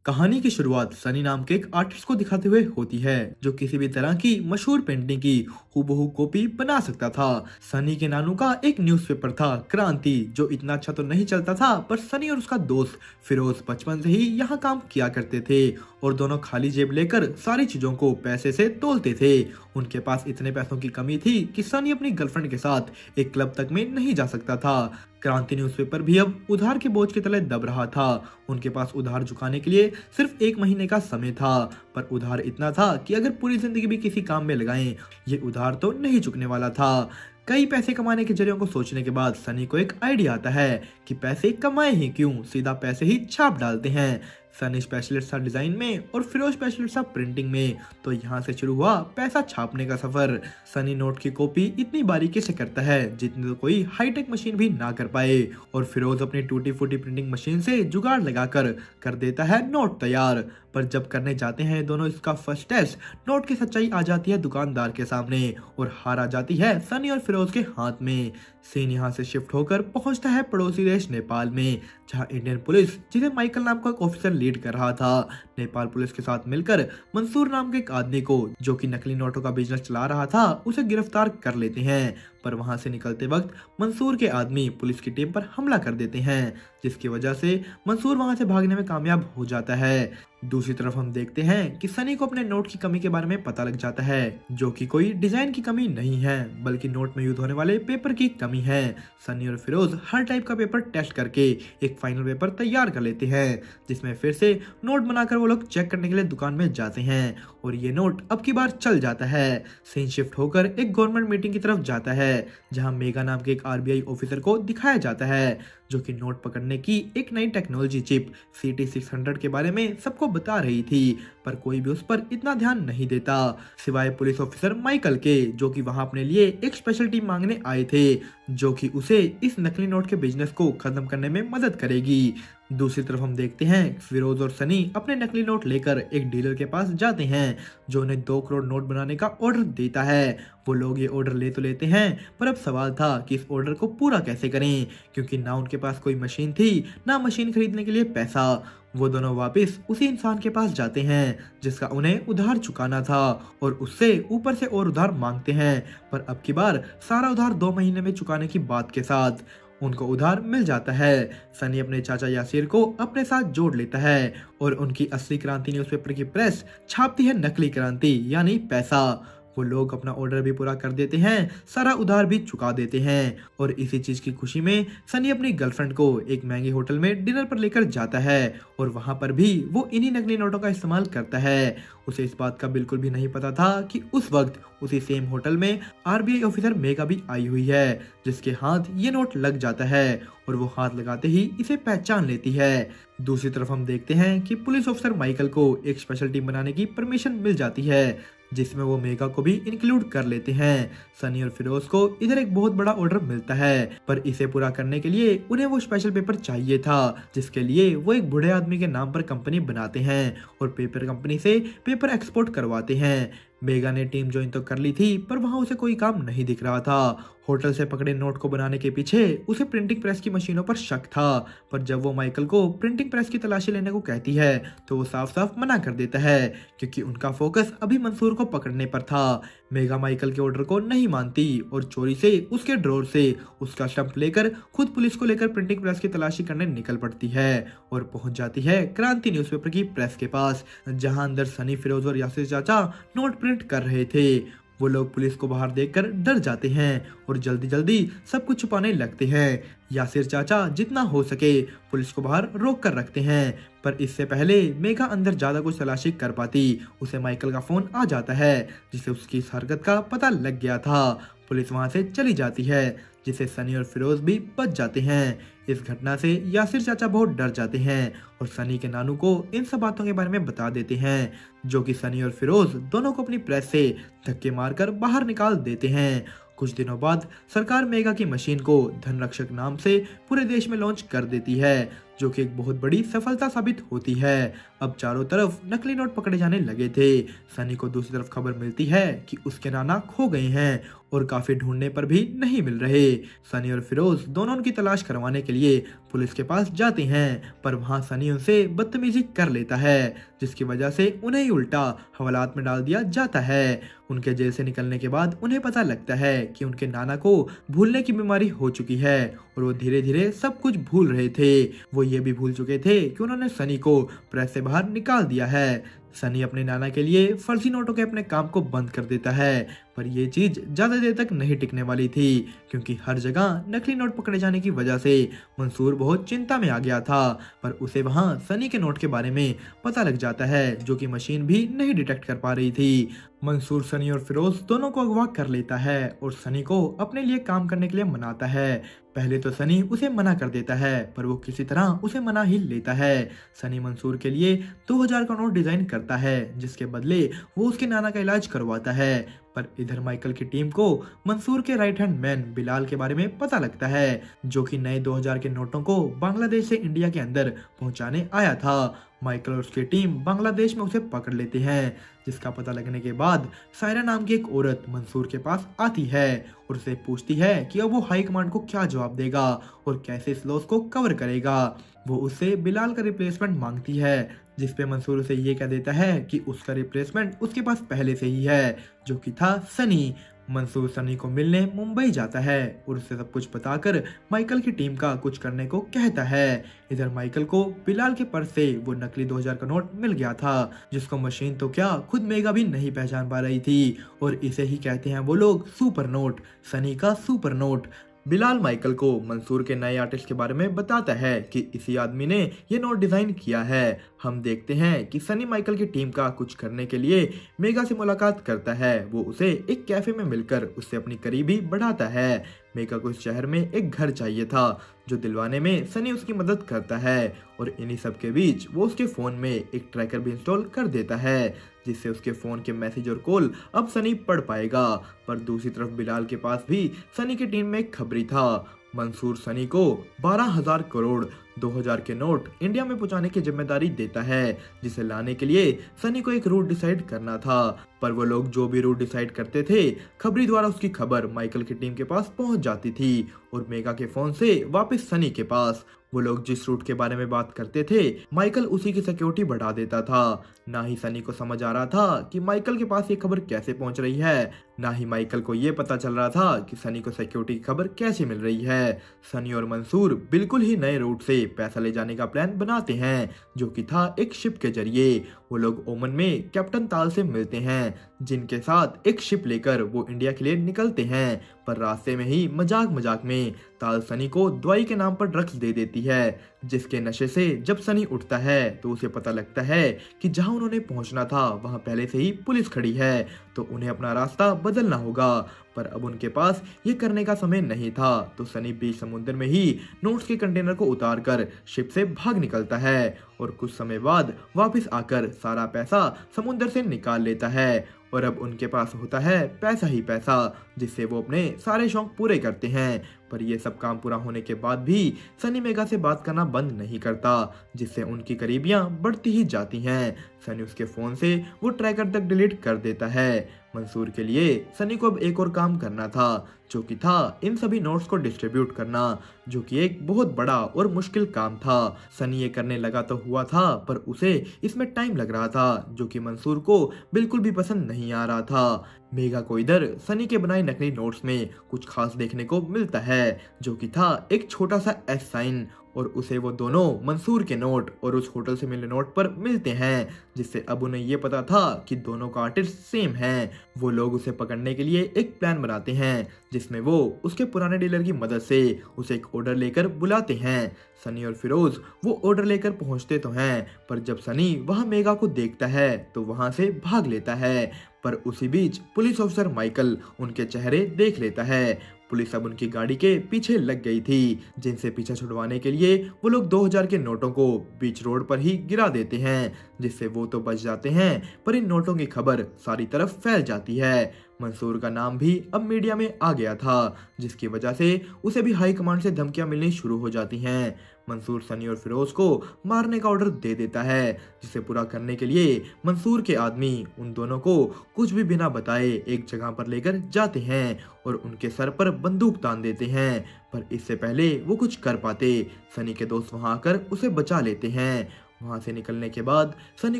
कहानी की शुरुआत सनी नाम के एक आर्टिस्ट को दिखाते हुए होती है जो किसी भी तरह की मशहूर पेंटिंग की हूबहू कॉपी बना सकता था। सनी के नानू का एक न्यूज़पेपर था क्रांति, जो इतना अच्छा तो नहीं चलता था, पर सनी और उसका दोस्त फिरोज बचपन से ही यहाँ काम किया करते थे और दोनों खाली जेब लेकर सारी चीजों को पैसे से तोलते थे। उनके पास इतने पैसों की कमी थी कि सनी अपनी गर्लफ्रेंड के साथ एक क्लब तक में नहीं जा सकता था। क्रांति न्यूज़पेपर भी अब उधार के बोझ के तले दब रहा था। उनके पास उधार चुकाने के लिए सिर्फ 1 महीने का समय था, पर उधार इतना था कि अगर पूरी जिंदगी भी किसी काम में लगाएं, ये उधार तो नहीं चुकने वाला था। कई पैसे कमाने के जरियों को सोचने के बाद सनी को एक आइडिया आता है कि पैसे कमाए ही क्यों, सीधा पैसे ही छाप डालते हैं। सनी स्पेशलिस्ट था डिजाइन में और फिरोज स्पेशलिस्ट था प्रिंटिंग में, तो यहाँ से शुरू हुआ पैसा छापने का सफर। सनी नोट की कॉपी इतनी बारीकी से करता है जितनी तो कोई हाईटेक मशीन भी ना कर पाए, और फिरोज अपनी टूटी फूटी प्रिंटिंग मशीन से जुगाड़ लगाकर कर देता है नोट तैयार। पर जब करने जाते हैं दोनों इसका फर्स्ट टेस्ट, नोट की सच्चाई आ जाती है दुकानदार के सामने और हार आ जाती है सनी और फिरोज के हाथ में। सीन यहाँ से शिफ्ट होकर पहुंचता है पड़ोसी देश नेपाल में, जहां इंडियन पुलिस, जिसे माइकल नाम का एक ऑफिसर लीड कर रहा था, नेपाल पुलिस के साथ मिलकर मंसूर नाम के एक आदमी को, जो कि नकली नोटों का बिजनेस चला रहा था, उसे गिरफ्तार कर लेते हैं। पर वहां से निकलते वक्त मंसूर के आदमी पुलिस की टीम पर हमला कर देते हैं, जिसकी वजह से मंसूर वहां से भागने में कामयाब हो जाता है। दूसरी तरफ हम देखते हैं कि सनी को अपने नोट की कमी के बारे में पता लग जाता है, जो कि कोई डिजाइन की कमी नहीं है बल्कि नोट में यूज होने वाले पेपर की कमी है। सनी और फिरोज हर टाइप का पेपर टेस्ट करके एक फाइनल पेपर तैयार कर लेते हैं, जिसमें फिर से नोट बनाकर वो लोग चेक करने के लिए दुकान में जाते हैं और ये नोट अब की बार चल जाता है। सीन शिफ्ट होकर एक गवर्नमेंट मीटिंग की तरफ जाता है, जहां मेगा नाम के एक आरबीआई ऑफिसर को दिखाया जाता है, जो कि नोट पकड़ने की एक नई टेक्नोलॉजी चिप CT600 के बारे में सबको बता रही थी, पर कोई भी उस पर इतना ध्यान नहीं देता सिवाय पुलिस ऑफिसर माइकल के, जो कि वहां अपने लिए एक स्पेशल टीम मांगने आए थे, जो कि उसे इस नकली नोट के बिजनेस को खत्म करने में मदद करेगी। दूसरी तरफ हम देखते हैं फिरोज और सनी अपने नकली नोट लेकर एक डीलर के पास जाते हैं, जो उन्हें 2 करोड़ नोट बनाने का ऑर्डर देता है। वो लोग ये ऑर्डर ले तो लेते हैं, पर अब सवाल था कि इस ऑर्डर को पूरा कैसे करें, क्योंकि ना उनके पास कोई मशीन थी, ना मशीन खरीदने के लिए पैसा। वो दोनों वापस उसी इंसान के पास जाते हैं जिसका उन्हें उधार चुकाना था, और उससे ऊपर से और उधार मांगते हैं, पर अब की बार सारा उधार 2 महीने में चुकाने की बात के साथ उनको उधार मिल जाता है। सनी अपने चाचा यासिर को अपने साथ जोड़ लेता है और उनकी असली क्रांति न्यूज़पेपर की प्रेस छापती है नकली क्रांति यानी पैसा। वो लोग अपना ऑर्डर भी पूरा कर देते हैं, सारा उधार भी चुका देते हैं, और इसी चीज की खुशी में सनी अपनी गर्लफ्रेंड को एक महंगे होटल में डिनर पर लेकर जाता है और वहां पर भी वो इन्हीं नकली नोटों का इस्तेमाल करता है। उसे इस बात का बिल्कुल भी नहीं पता था कि उस वक्त उसी सेम होटल में आरबीआई ऑफिसर मेगा भी आई हुई है, जिसके हाथ ये नोट लग जाता है और वो हाथ लगाते ही इसे पहचान लेती है। दूसरी तरफ हम देखते हैं कि पुलिस ऑफिसर माइकल को एक स्पेशल टीम बनाने की परमिशन मिल जाती है, जिसमें वो मेगा को भी इंक्लूड कर लेते हैं। सनी और फिरोज को इधर एक बहुत बड़ा ऑर्डर मिलता है, पर इसे पूरा करने के लिए उन्हें वो स्पेशल पेपर चाहिए था, जिसके लिए वो एक बूढ़े आदमी के नाम पर कंपनी बनाते हैं और पेपर कंपनी से पेपर एक्सपोर्ट करवाते हैं। मेगा ने टीम ज्वाइन तो कर ली थी, पर वहां उसे कोई काम नहीं दिख रहा था। होटल से पकड़े नोट को बनाने के पीछे उसे प्रिंटिंग प्रेस की मशीनों पर शक था, पर जब वो माइकल को प्रिंटिंग प्रेस की तलाशी लेने को कहती है तो वो साफ साफ मना कर देता है, क्योंकि उनका फोकस अभी मंसूर को पकड़ने पर था। मेगा माइकल के ऑर्डर को नहीं मानती और चोरी से उसके ड्रॉर से उसका स्टंप लेकर खुद पुलिस को लेकर प्रिंटिंग प्रेस की तलाशी करने निकल पड़ती है और पहुंच जाती है क्रांति न्यूज़पेपर की प्रेस के पास, जहां अंदर सनी, फिरोज और यासिर चाचा नोट प्रिंट कर रहे थे। वो लोग पुलिस को बाहर देखकर डर जाते हैं और जल्दी जल्दी सब कुछ छुपाने लगते हैं। यासिर चाचा जितना हो सके पुलिस को बाहर रोक कर रखते हैं, पर इससे पहले मेगा अंदर ज्यादा कुछ तलाशी कर पाती, उसे माइकल का फोन आ जाता है, जिसे उसकी इस हरकत का पता लग गया था। पुलिस वहां से चली जाती है, जिसे सनी और फिरोज भी बच जाते हैं। इस घटना से यासिर चाचा बहुत डर जाते हैं और सनी के नानू को इन सब बातों के बारे में बता देते हैं, जो कि सनी और फिरोज दोनों को अपनी प्रेस से धक्के मारकर बाहर निकाल देते हैं। कुछ दिनों बाद सरकार मेगा की मशीन को धनरक्षक नाम से पूरे देश में लॉन्च कर देती है, जो कि एक बहुत बड़ी सफलता साबित होती है। अब चारों तरफ नकली नोट पकड़े जाने लगे थे। सनी को दूसरी तरफ खबर मिलती है कि उसके नाना खो गए हैं और काफी ढूंढने पर भी नहीं मिल रहे। सनी और फिरोज दोनों उनकी तलाश करवाने के लिए पुलिस के पास जाते हैं, पर वहां सनी उनसे बदतमीजी कर लेता है, जिसकी वजह से उन्हें ही उल्टा हवालात में डाल दिया जाता है। उनके जेल से निकलने के बाद उन्हें पता लगता है कि उनके नाना को भूलने की बीमारी हो चुकी है और वो धीरे धीरे सब कुछ भूल रहे थे। वो ये भी भूल चुके थे कि उन्होंने सनी को प्रेस से बाहर निकाल दिया है। सनी अपने नाना के लिए फर्जी नोटों के अपने काम को बंद कर देता है, पर यह चीज ज्यादा देर तक नहीं टिकने वाली थी, क्योंकि हर जगह नकली नोट पकड़े जाने की वजह से मंसूर बहुत चिंता में आ गया था। पर उसे वहां सनी के नोट के बारे में पता लग जाता है, जो कि मशीन भी नहीं डिटेक्ट कर पा रही थी। मंसूर सनी और फिरोज दोनों को अगवा कर लेता है और सनी को अपने लिए काम करने के लिए मनाता है। पहले तो सनी उसे मना कर देता है, पर वो किसी तरह उसे मना ही लेता है। सनी मंसूर के लिए 2000 का नोट डिजाइन करता है, जिसके बदले वो उसके नाना का इलाज करवाता है। पर इधर माइकल की टीम को मंसूर के राइट हैंड मैन बिलाल के बारे में पता लगता है, जो कि नए 2000 के नोटों को बांग्लादेश से इंडिया के अंदर पहुंचाने आया था। माइकल और उसकी टीम बांग्लादेश में उसे पकड़ लेते हैं, जिसका पता लगने के बाद सायरा नाम की एक औरत मंसूर के पास आती है और उसे पूछती है कि अब वो हाई कमांड को क्या जवाब देगा और कैसे इस लॉस को कवर करेगा। वो उससे बिलाल का रिप्लेसमेंट मांगती है, जिसपे मंसूर उसे ये कह देता है कि उसका रिप्लेसमेंट उसके पास पहले से ही है, जो कि था सनी। मंसूर सनी को मिलने मुंबई जाता है और उसे सब कुछ बताकर माइकल की टीम का कुछ करने को कहता है। इधर माइकल को बिलाल के पर्स से वो नकली 2000 का नोट मिल गया था, जिसको मशीन तो क्या खुद मेगा भी नहीं पहचान पा रही थी, और इसे ही कहते हैं वो लोग सुपर नोट, सनी का सुपर नोट। बिलाल माइकल को मंसूर के नए आर्टिस्ट के बारे में बताता है कि इसी आदमी ने ये नोट डिजाइन किया है। हम देखते हैं कि सनी माइकल की टीम का कुछ करने के लिए मेगा से मुलाकात करता है। वो उसे एक कैफे में मिलकर उससे अपनी करीबी बढ़ाता है। मेगा को इस शहर में एक घर चाहिए था, जो दिलवाने में सनी उसकी मदद करता है, और इन्हीं सब के बीच वो उसके फोन में एक ट्रैकर भी इंस्टॉल कर देता है, जिससे उसके फोन के मैसेज और कॉल अब सनी पढ़ पाएगा। पर दूसरी तरफ बिलाल के पास भी सनी की टीम में एक खबरी था। मंसूर सनी को 12,000 करोड़ 2000 के नोट इंडिया में पहुंचाने की जिम्मेदारी देता है, जिसे लाने के लिए सनी को एक रूट डिसाइड करना था। पर वो लोग जो भी रूट डिसाइड करते थे, खबरी द्वारा उसकी खबर माइकल की टीम के पास पहुंच जाती थी और मेगा के फोन से वापस सनी के पास। वो लोग जिस रूट के बारे में बात करते थे, माइकल उसी की सिक्योरिटी बढ़ा देता था। ना ही सनी को समझ आ रहा था कि माइकल के पास ये खबर कैसे पहुंच रही है, ना ही माइकल को ये पता चल रहा था कि सनी को सिक्योरिटी की खबर कैसे मिल रही है। सनी और मंसूर बिल्कुल ही नए रूट से पैसा ले जाने का प्लान बनाते हैं, जो कि था एक शिप के जरिए। वो लोग ओमन में कैप्टन ताल से मिलते हैं, जिनके साथ एक शिप लेकर वो इंडिया के लिए निकलते हैं। पर रास्ते में ही मजाक मजाक में ताल सनी को दवाई के नाम पर ड्रग्स दे देती है, जिसके नशे से जब सनी उठता है तो उसे पता लगता है कि जहां उन्होंने पहुंचना था वहां पहले से ही पुलिस खड़ी है, तो उन्हें अपना रास्ता बदलना होगा। पर अब उनके पास ये करने का समय नहीं था, तो सनी बीच समुद्र में ही नोट्स के कंटेनर को उतारकर शिप से भाग निकलता है और कुछ समय बाद वापस आकर सारा पैसा समुद्र से निकाल लेता है। और अब उनके पास होता है पैसा ही पैसा, जिससे वो अपने सारे शौक पूरे करते हैं। पर ये सब काम पूरा होने के बाद भी सनी मेगा से बात करना बंद नहीं करता, जिससे उनकी करीबियां बढ़ती ही जाती हैं। सनी उसके फोन से वो ट्रैकर तक डिलीट कर देता है। मंसूर के लिए सनी को अब एक और काम करना था, जो कि था इन सभी नोट्स को डिस्ट्रीब्यूट करना, जो कि एक बहुत बड़ा और मुश्किल काम था। सनी ये करने लगा तो हुआ था, पर उसे इसमें टाइम लग रहा था, जो कि मंसूर को बिल्कुल भी पसंद नहीं आ रहा था। मेगा को इधर सनी के बनाए नकली नोट्स में कुछ खास देखने को मिलता है, जो कि था एक छोटा सा एस साइन, और उसे वो दोनों मंसूर के नोट और उस होटल से मिले नोट पर मिलते हैं, जिससे अब उन्हें ये पता था कि दोनों का आर्टिस्ट सेम है। वो लोग उसे पकड़ने के लिए एक प्लान बनाते हैं, जिसमें वो उसके पुराने डीलर की मदद से उसे एक ऑर्डर लेकर बुलाते हैं। सनी और फिरोज वो ऑर्डर लेकर पहुंचते तो हैं, पर जब सनी वहां मेगा को देखता है तो वहां से भाग लेता है। पर उसी बीच पुलिस ऑफिसर माइकल उनके चेहरे देख लेता है। पुलिस अब उनकी गाड़ी के पीछे लग गई थी, जिनसे पीछा छुड़वाने के लिए वो लोग 2000 के नोटों को बीच रोड पर ही गिरा देते हैं, जिससे वो तो बच जाते हैं, पर इन नोटों की खबर सारी तरफ फैल जाती है। मंसूर का नाम भी अब मीडिया में आ गया था, जिसकी वजह से उसे भी हाई कमांड से धमकियां मिलनी शुरू हो जाती हैं। मंसूर सनी और फिरोज को मारने का ऑर्डर दे देता है, जिसे पूरा करने के लिए मंसूर के आदमी उन दोनों को कुछ भी बिना बताए एक जगह पर लेकर जाते हैं और उनके सर पर बंदूक तान देते हैं। पर इससे पहले वो कुछ कर पाते, सनी के दोस्त वहां आकर उसे बचा लेते हैं। वहां से निकलने के बाद सनी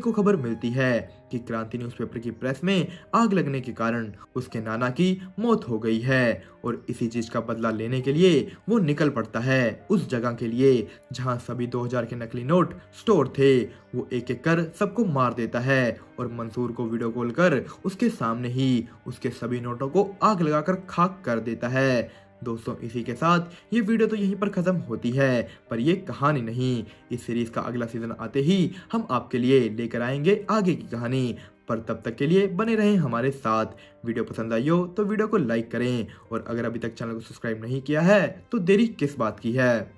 को खबर मिलती है कि क्रांति न्यूज़पेपर की प्रेस में आग लगने के कारण उसके नाना की मौत हो गई है और इसी चीज का बदला लेने के लिए वो निकल पड़ता है उस जगह के लिए जहां सभी 2000 के नकली नोट स्टोर थे। वो एक एक कर सबको मार देता है और मंसूर को वीडियो कॉल कर उसके सामने ही उसके सभी नोटों को आग लगाकर खाक कर देता है। दोस्तों, इसी के साथ ये वीडियो तो यहीं पर खत्म होती है, पर ये कहानी नहीं। इस सीरीज का अगला सीजन आते ही हम आपके लिए लेकर आएंगे आगे की कहानी। पर तब तक के लिए बने रहें हमारे साथ। वीडियो पसंद आई हो तो वीडियो को लाइक करें और अगर अभी तक चैनल को सब्सक्राइब नहीं किया है तो देरी किस बात की है।